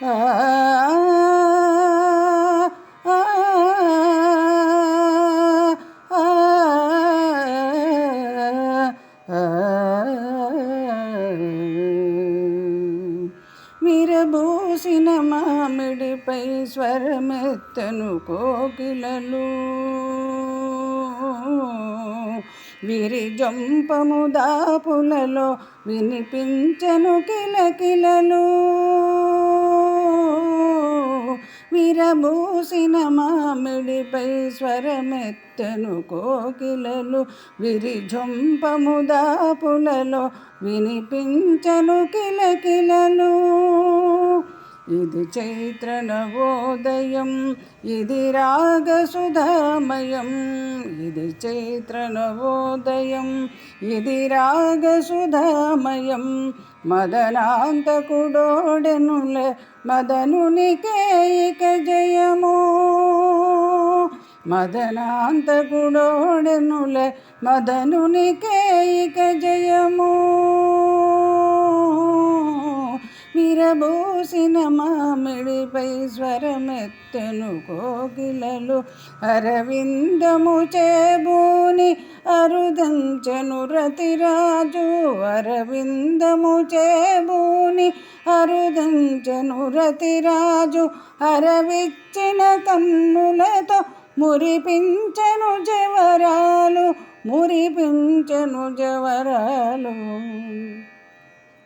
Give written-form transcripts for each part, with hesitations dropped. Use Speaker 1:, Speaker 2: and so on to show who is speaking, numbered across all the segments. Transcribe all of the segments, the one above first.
Speaker 1: ఆ ఆ విరబూసిన మామిడిపై స్వరమెత్తను కోకిలలు, విరిజొంపము దాపులలో వినిపించెను కిలకిలలు. విరబూసిన మామిడిపై స్వరమెత్తెను కోకిలలు, విరిజొంపము దాపులలో వినిపించెను కిలకిలలు. ఇది చైత్ర నవోదయం, ఇది రాగసుధామయం. ఇది చైత్ర నవోదయం, ఇది రాగసుధామయం. మదనాంతకుడోడెనులే మదనునికే ఇక జయము. మదనాంతకుడోడెనులే మదనునికే ఇక జయము. విరబూసిన మామిడిపై స్వరమెత్తెను కోకిలలు, అరవిందము చేబూని అరుదంచెను రతిరాజు. అరవిందము చేబూని అరుదంచెను రతిరాజు, అరవిచ్చిన కన్నులతో మురిపించెను జవరాలు. మురిపించెను జవరాలు.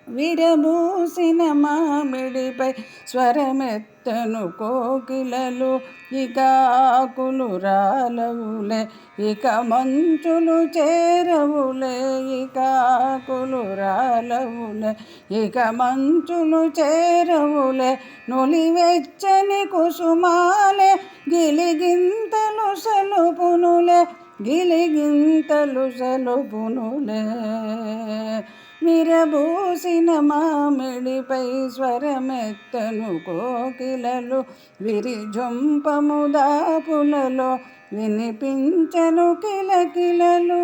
Speaker 1: విరబూసిన మామిడిపై స్వరమెత్తెను కోకిలలు, ఇక ఆకులు రాలవులే, ఇక మంచులు చేరవులే. ఇక ఆకులు రాలవులే, ఇక మంచులు చేరవులే. నులివెచ్చని కుసుమాలే గిలిగింతలు సలుపునులే, గిలిగింతలు సలుపునులే. విరబూసిన మామిడిపై స్వరమెత్తెను కోకిలలు, విరిజొంపము దాపులలో వినిపించెను కిలకిలలు.